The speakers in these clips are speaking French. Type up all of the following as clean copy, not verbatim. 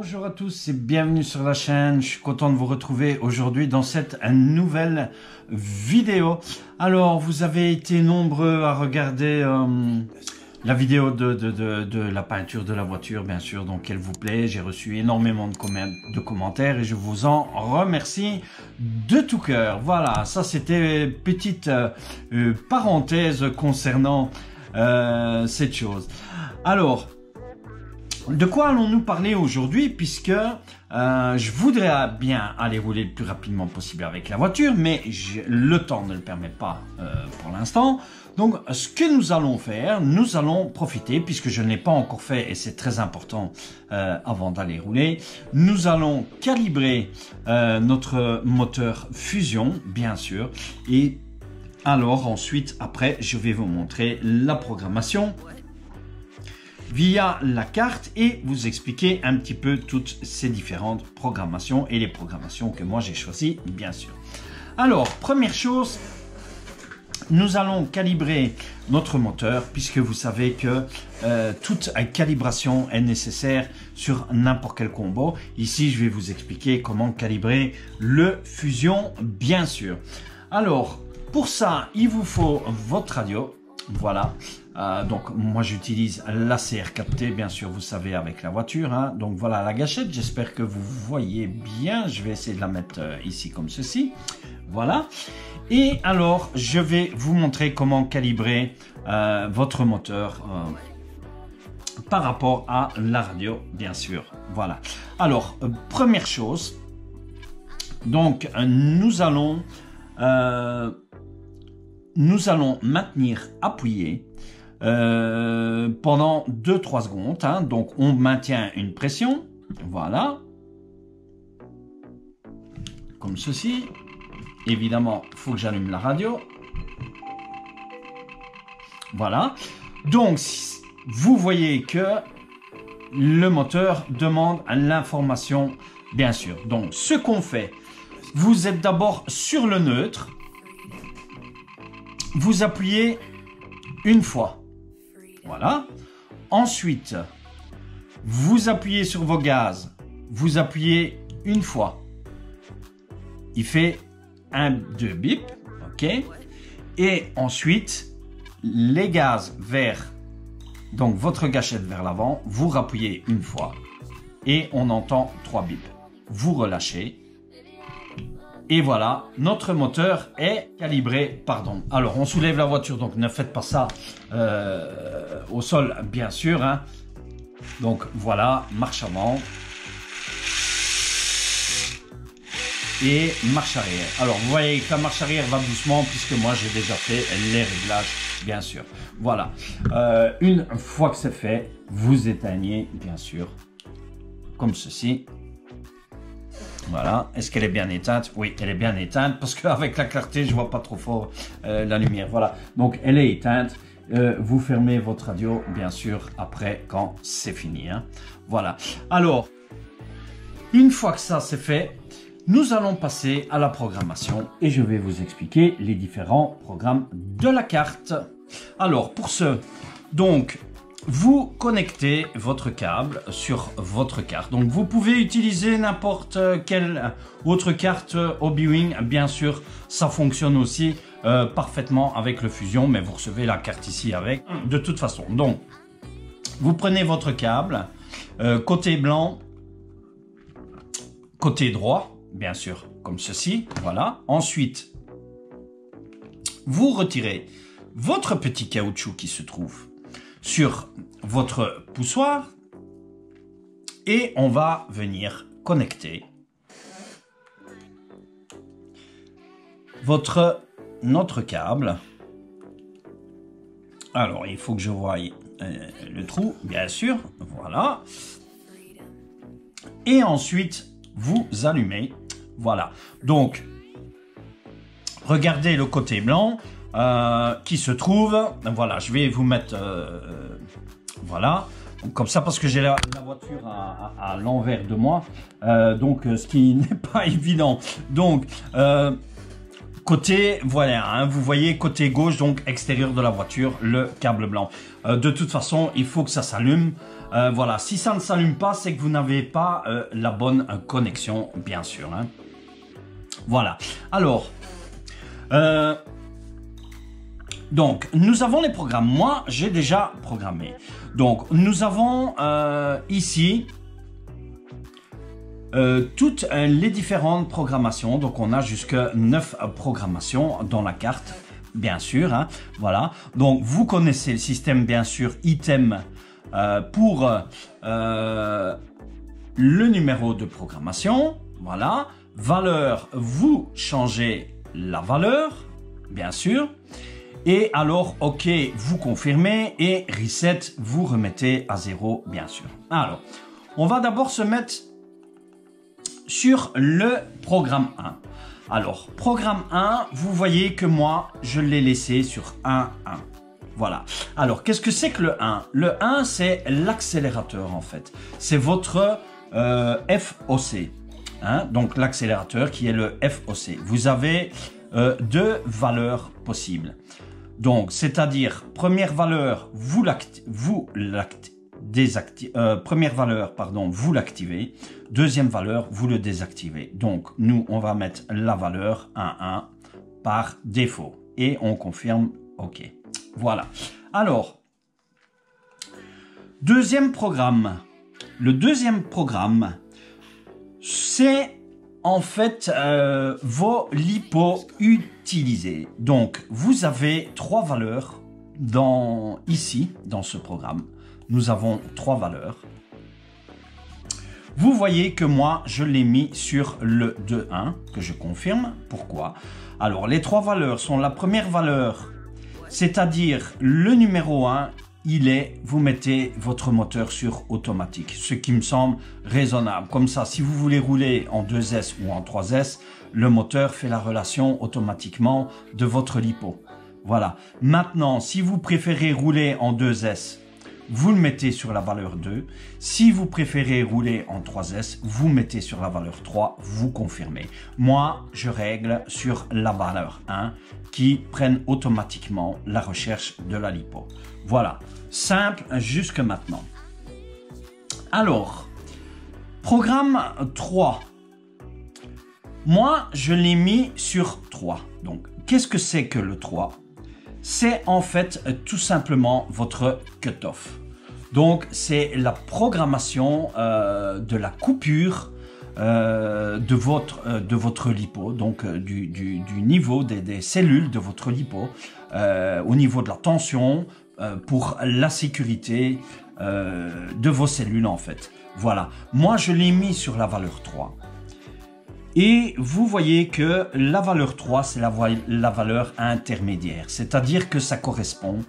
Bonjour à tous et bienvenue sur la chaîne. Je suis content de vous retrouver aujourd'hui dans cette nouvelle vidéo. Alors, vous avez été nombreux à regarder la vidéo de la peinture de la voiture, bien sûr, donc elle vous plaît. J'ai reçu énormément de commentaires et je vous en remercie de tout cœur. Voilà, ça c'était une petite parenthèse concernant cette chose. Alors, de quoi allons-nous parler aujourd'hui, puisque je voudrais bien aller rouler le plus rapidement possible avec la voiture, mais le temps ne le permet pas pour l'instant. Donc, ce que nous allons faire, nous allons profiter, puisque je ne l'ai pas encore fait et c'est très important avant d'aller rouler, nous allons calibrer notre moteur Fusion, bien sûr, et alors ensuite, après, je vais vous montrer la programmation via la carte et vous expliquer un petit peu toutes ces différentes programmations et les programmations que moi j'ai choisies, bien sûr. Alors, première chose, nous allons calibrer notre moteur, puisque vous savez que toute calibration est nécessaire sur n'importe quel combo. Ici, je vais vous expliquer comment calibrer le Fusion, bien sûr. Alors, pour ça, il vous faut votre radio. Voilà, donc moi j'utilise la CR4T, bien sûr, vous savez, avec la voiture, hein. Donc voilà la gâchette, j'espère que vous voyez bien. Je vais essayer de la mettre ici comme ceci, voilà. Et alors je vais vous montrer comment calibrer votre moteur par rapport à la radio, bien sûr. Voilà, alors première chose, donc nous allons maintenir appuyé pendant 2-3 secondes, hein. Donc on maintient une pression, voilà, comme ceci. Évidemment, il faut que j'allume la radio. Voilà, donc vous voyez que le moteur demande l'information, bien sûr. Donc ce qu'on fait, vous êtes d'abord sur le neutre. Vous appuyez une fois, voilà. Ensuite, vous appuyez sur vos gaz, vous appuyez une fois. Il fait 1, 2 bip, ok. Et ensuite, les gaz vers, donc votre gâchette vers l'avant, vous rappuyez une fois et on entend 3 bips. Vous relâchez. Et voilà, notre moteur est calibré, pardon. Alors, on soulève la voiture, donc ne faites pas ça au sol, bien sûr, hein. Donc, voilà, marche avant. Et marche arrière. Alors, vous voyez que la marche arrière va doucement, puisque moi, j'ai déjà fait les réglages, bien sûr. Voilà. Une fois que c'est fait, vous éteignez, bien sûr, comme ceci. Voilà, est-ce qu'elle est bien éteinte? Oui, elle est bien éteinte, parce qu'avec la clarté, je vois pas trop fort la lumière. Voilà, donc elle est éteinte. Vous fermez votre radio, bien sûr, après, quand c'est fini, hein. Voilà, alors, une fois que ça c'est fait, nous allons passer à la programmation et je vais vous expliquer les différents programmes de la carte. Alors, pour ce, donc, vous connectez votre câble sur votre carte. Donc, vous pouvez utiliser n'importe quelle autre carte Hobbywing. Bien sûr, ça fonctionne aussi parfaitement avec le Fusion, mais vous recevez la carte ici avec, de toute façon. Donc, vous prenez votre câble, côté blanc, côté droit, bien sûr, comme ceci. Voilà. Ensuite, vous retirez votre petit caoutchouc qui se trouve sur votre poussoir et on va venir connecter notre câble. Alors, il faut que je voie le trou, bien sûr, voilà. Et ensuite, vous allumez, voilà. Donc, regardez le côté blanc qui se trouve, voilà, je vais vous mettre, voilà, comme ça, parce que j'ai la voiture à l'envers de moi, donc ce qui n'est pas évident. Donc, côté, voilà, hein, vous voyez côté gauche, donc extérieur de la voiture, le câble blanc. De toute façon, il faut que ça s'allume. Voilà, si ça ne s'allume pas, c'est que vous n'avez pas la bonne connexion, bien sûr. Hein. Voilà. Alors, donc, nous avons les programmes. Moi, j'ai déjà programmé. Donc, nous avons ici toutes les différentes programmations. Donc, on a jusqu'à 9 programmations dans la carte, bien sûr. Hein, voilà. Donc, vous connaissez le système, bien sûr, item pour le numéro de programmation. Voilà. Valeur, vous changez la valeur, bien sûr. Et alors, OK, vous confirmez et reset, vous remettez à 0, bien sûr. Alors, on va d'abord se mettre sur le programme 1. Alors, programme 1, vous voyez que moi, je l'ai laissé sur 1, 1. Voilà. Alors, qu'est-ce que c'est que le 1? Le 1, c'est l'accélérateur, en fait. C'est votre FOC. Hein? Donc, l'accélérateur qui est le FOC. Vous avez deux valeurs possibles. Donc, c'est-à-dire, première valeur, vous l'activez. Deuxième valeur, vous le désactivez. Donc, nous, on va mettre la valeur 1 par défaut. Et on confirme OK. Voilà. Alors, deuxième programme. Le deuxième programme, c'est en fait vos lipos utilisés. Donc, vous avez trois valeurs ici, dans ce programme. Nous avons trois valeurs. Vous voyez que moi, je l'ai mis sur le 2.1, que je confirme. Pourquoi? Alors, les trois valeurs sont la première valeur, c'est-à-dire le numéro 1, vous mettez votre moteur sur automatique, ce qui me semble raisonnable. Comme ça, si vous voulez rouler en 2S ou en 3S, le moteur fait la relation automatiquement de votre lipo. Voilà. Maintenant, si vous préférez rouler en 2S, vous le mettez sur la valeur 2. Si vous préférez rouler en 3S, vous mettez sur la valeur 3, vous confirmez. Moi, je règle sur la valeur 1 qui prenne automatiquement la recherche de la lipo. Voilà, simple jusque maintenant. Alors, programme 3. Moi, je l'ai mis sur 3. Donc, qu'est-ce que c'est que le 3? C'est en fait tout simplement votre cut-off. Donc, c'est la programmation de la coupure de votre lipo, donc du niveau des cellules de votre lipo, au niveau de la tension, pour la sécurité de vos cellules en fait. Voilà, moi je l'ai mis sur la valeur 3. Et vous voyez que la valeur 3, c'est la valeur intermédiaire. C'est-à-dire que ça correspond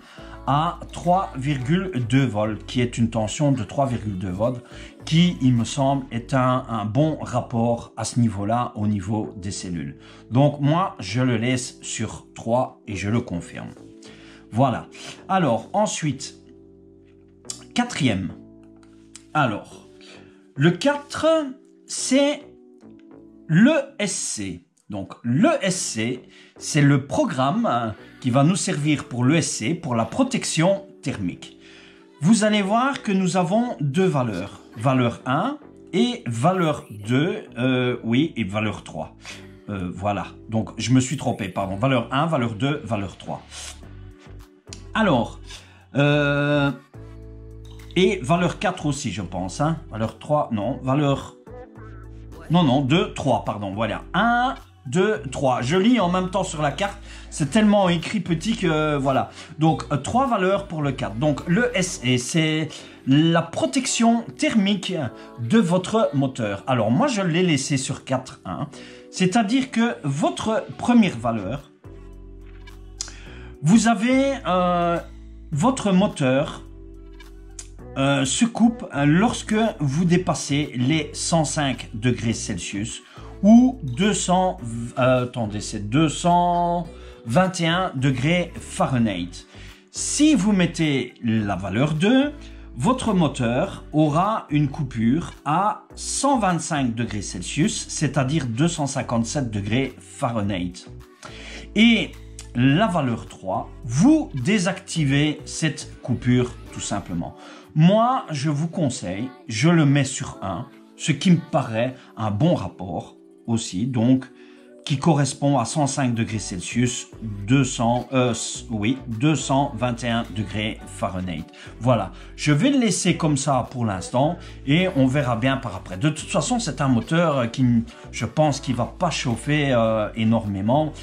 à 3,2 volts, qui est une tension de 3,2 volts, qui, il me semble, est un bon rapport à ce niveau-là, au niveau des cellules. Donc, moi, je le laisse sur 3 et je le confirme. Voilà. Alors, ensuite, quatrième. Alors, le 4, c'est l'ESC. Donc, l'ESC, c'est le programme qui va nous servir pour l'ESC, pour la protection thermique. Vous allez voir que nous avons deux valeurs. Valeur 1 et valeur 2, oui, et valeur 3. Voilà, donc je me suis trompé, pardon. Valeur 1, valeur 2, valeur 3. Alors, et valeur 4 aussi, je pense. Hein. Valeur 3, non, valeur... Non, 2, 3, pardon, voilà. 1, 2, 3. Je lis en même temps sur la carte. C'est tellement écrit petit que, voilà. Donc, 3 valeurs pour le 4. Donc, le SE, c'est la protection thermique de votre moteur. Alors, moi, je l'ai laissé sur 4.1. C'est-à-dire que votre première valeur, vous avez votre moteur se coupe lorsque vous dépassez les 105 degrés Celsius ou 221 degrés Fahrenheit. Si vous mettez la valeur 2, votre moteur aura une coupure à 125 degrés Celsius, c'est-à-dire 257 degrés Fahrenheit. Et la valeur 3, vous désactivez cette coupure tout simplement. Moi, je vous conseille, je le mets sur 1, ce qui me paraît un bon rapport aussi, donc qui correspond à 105 degrés Celsius, 221 degrés Fahrenheit. Voilà, je vais le laisser comme ça pour l'instant et on verra bien par après. De toute façon, c'est un moteur qui, je pense, qui va pas chauffer énormément.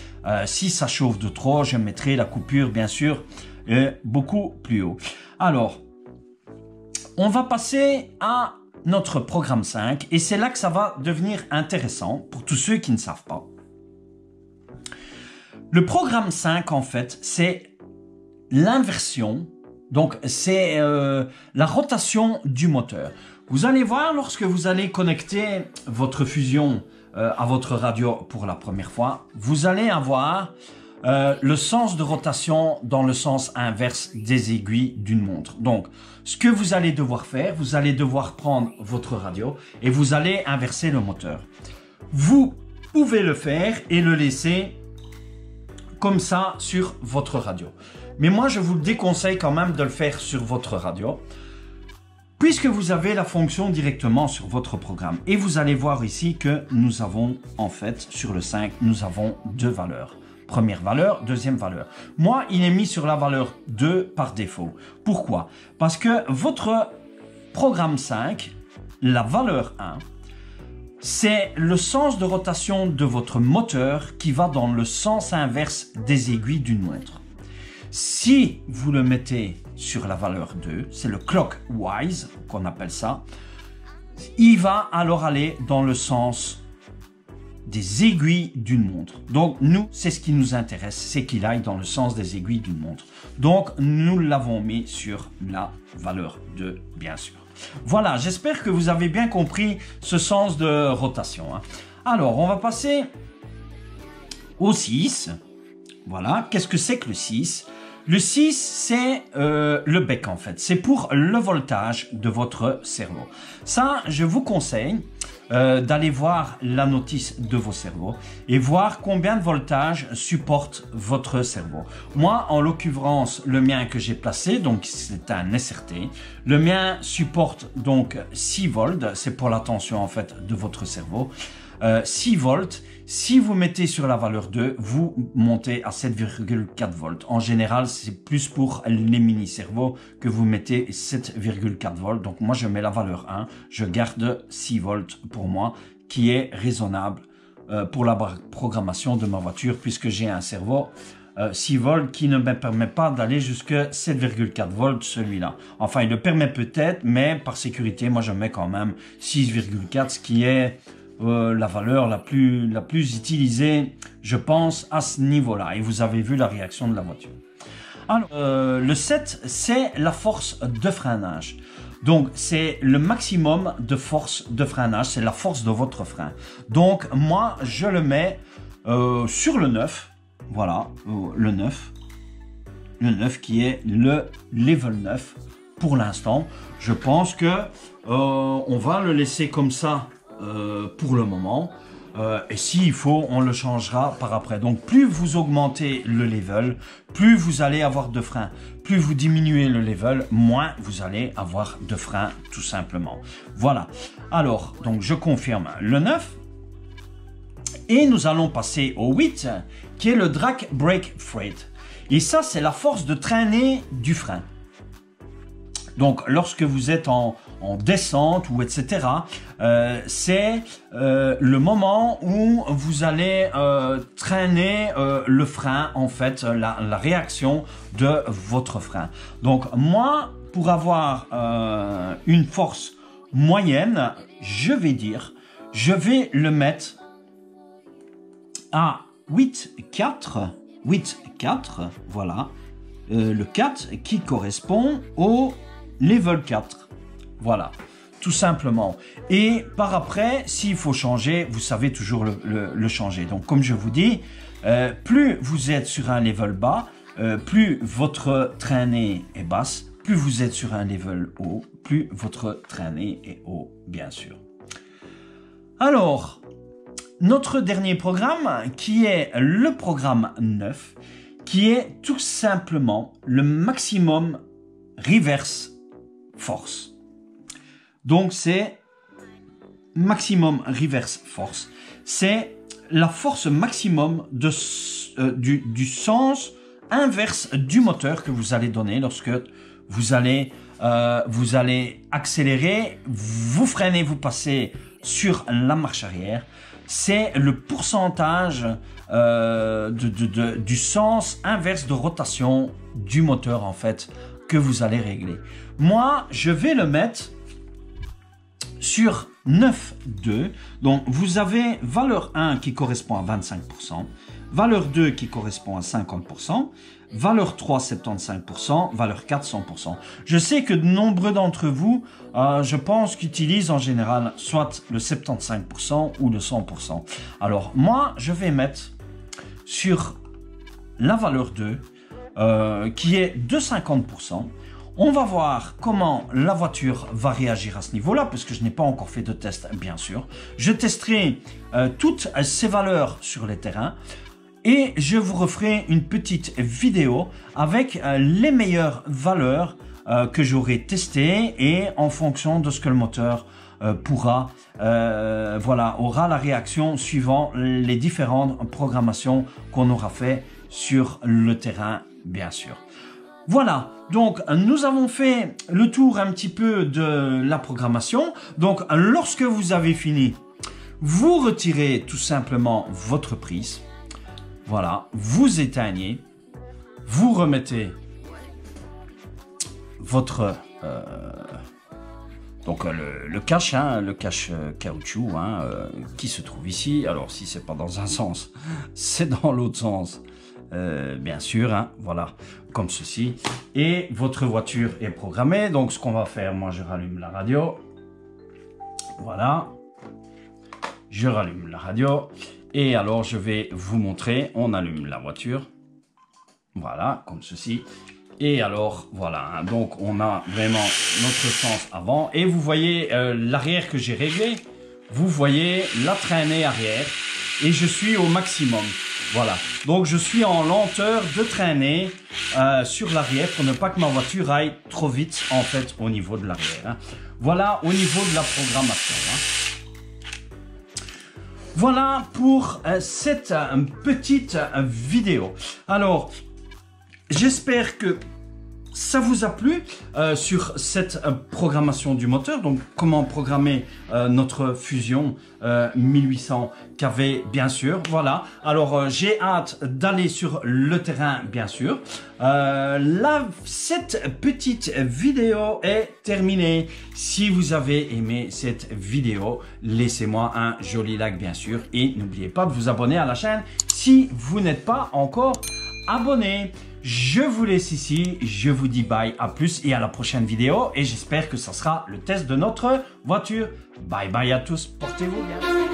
Si ça chauffe de trop, je mettrai la coupure, bien sûr, beaucoup plus haut. Alors, on va passer à notre programme 5 et c'est là que ça va devenir intéressant pour tous ceux qui ne savent pas. Le programme 5, en fait, c'est l'inversion, donc c'est la rotation du moteur. Vous allez voir, lorsque vous allez connecter votre fusion à votre radio pour la première fois, vous allez avoir le sens de rotation dans le sens inverse des aiguilles d'une montre. Donc, ce que vous allez devoir faire, vous allez devoir prendre votre radio et vous allez inverser le moteur. Vous pouvez le faire et le laisser comme ça sur votre radio. Mais moi, je vous déconseille quand même de le faire sur votre radio, puisque vous avez la fonction directement sur votre programme. Et vous allez voir ici que nous avons, en fait, sur le 5, nous avons deux valeurs. Première valeur, deuxième valeur. Moi, il est mis sur la valeur 2 par défaut. Pourquoi? Parce que votre programme 5, la valeur 1, c'est le sens de rotation de votre moteur qui va dans le sens inverse des aiguilles d'une montre. Si vous le mettez sur la valeur 2, c'est le clockwise qu'on appelle ça, il va alors aller dans le sens des aiguilles d'une montre. Donc nous, c'est ce qui nous intéresse, c'est qu'il aille dans le sens des aiguilles d'une montre. Donc nous l'avons mis sur la valeur 2, bien sûr. Voilà, j'espère que vous avez bien compris ce sens de rotation. Alors, on va passer au 6. Voilà, qu'est-ce que c'est que le 6? Le 6, c'est le bec en fait. C'est pour le voltage de votre cerveau. Ça, je vous conseille d'aller voir la notice de vos cerveaux et voir combien de voltage supporte votre cerveau. Moi, en l'occurrence, le mien que j'ai placé, donc c'est un SRT. Le mien supporte donc 6 volts, c'est pour la tension en fait de votre cerveau. 6 volts. Si vous mettez sur la valeur 2, vous montez à 7,4 volts. En général, c'est plus pour les mini-cerveaux que vous mettez 7,4 volts. Donc moi, je mets la valeur 1. Je garde 6 volts pour moi, qui est raisonnable pour la programmation de ma voiture, puisque j'ai un cerveau 6 volts qui ne me permet pas d'aller jusqu'à 7,4 volts celui-là. Enfin, il le permet peut-être, mais par sécurité, moi, je mets quand même 6,4, ce qui est la valeur la plus utilisée, je pense, à ce niveau-là. Et vous avez vu la réaction de la voiture. Alors, le 7, c'est la force de freinage. Donc, c'est le maximum de force de freinage, c'est la force de votre frein. Donc, moi, je le mets sur le 9. Voilà, le 9. Le 9 qui est le level 9 pour l'instant. Je pense que on va le laisser comme ça pour le moment. Et s'il faut, on le changera par après. Donc, plus vous augmentez le level, plus vous allez avoir de frein. Plus vous diminuez le level, moins vous allez avoir de frein, tout simplement. Voilà. Alors, donc, je confirme le 9. Et nous allons passer au 8, qui est le drag brake freight. Et ça, c'est la force de traîner du frein. Donc, lorsque vous êtes en descente ou etc., c'est le moment où vous allez traîner le frein, en fait, la réaction de votre frein. Donc, moi, pour avoir une force moyenne, je vais le mettre à 8,4, voilà, le 4 qui correspond au level 4, voilà, tout simplement. Et par après, s'il faut changer, vous savez toujours le changer. Donc, comme je vous dis, plus vous êtes sur un level bas, plus votre traînée est basse, plus vous êtes sur un level haut, plus votre traînée est haut, bien sûr. Alors, notre dernier programme qui est le programme 9, qui est tout simplement le maximum reverse force. Donc c'est maximum reverse force, c'est la force maximum du sens inverse du moteur que vous allez donner lorsque vous allez accélérer, vous freinez, vous passez sur la marche arrière. C'est le pourcentage du sens inverse de rotation du moteur en fait que vous allez régler. Moi, je vais le mettre sur 9,2. Donc, vous avez valeur 1 qui correspond à 25%, valeur 2 qui correspond à 50%, valeur 3, 75%, valeur 4, 100%. Je sais que de nombreux d'entre vous, je pense qu'utilisent en général soit le 75% ou le 100%. Alors, moi, je vais mettre sur la valeur 2, qui est de 50%. On va voir comment la voiture va réagir à ce niveau-là, parce que je n'ai pas encore fait de test, bien sûr. Je testerai toutes ces valeurs sur les terrains et je vous referai une petite vidéo avec les meilleures valeurs que j'aurai testées et en fonction de ce que le moteur aura la réaction suivant les différentes programmations qu'on aura fait sur le terrain, bien sûr. Voilà, donc nous avons fait le tour un petit peu de la programmation. Donc lorsque vous avez fini, vous retirez tout simplement votre prise. Voilà, vous éteignez, vous remettez votre le cache, le cache caoutchouc qui se trouve ici. Alors si c'est pas dans un sens, c'est dans l'autre sens. Bien sûr, voilà, comme ceci. Et votre voiture est programmée. Donc, ce qu'on va faire, moi, je rallume la radio. Voilà. Je rallume la radio. Et alors, je vais vous montrer. On allume la voiture. Voilà, comme ceci. Et alors, voilà. Donc, on a vraiment notre sens avant. Et vous voyez l'arrière que j'ai réglé. Vous voyez la traînée arrière. Et je suis au maximum. Voilà, donc je suis en lenteur de traîner sur l'arrière pour ne pas que ma voiture aille trop vite en fait au niveau de l'arrière. Voilà au niveau de la programmation. Voilà pour cette petite vidéo. Alors, j'espère que ça vous a plu sur cette programmation du moteur. Donc, comment programmer notre Fusion 1800 kV, bien sûr. Voilà. Alors, j'ai hâte d'aller sur le terrain, bien sûr. Cette petite vidéo est terminée. Si vous avez aimé cette vidéo, laissez-moi un joli like, bien sûr. Et n'oubliez pas de vous abonner à la chaîne si vous n'êtes pas encore abonné. Je vous laisse ici, je vous dis bye, à plus et à la prochaine vidéo et j'espère que ça sera le test de notre voiture. Bye bye à tous, portez-vous bien.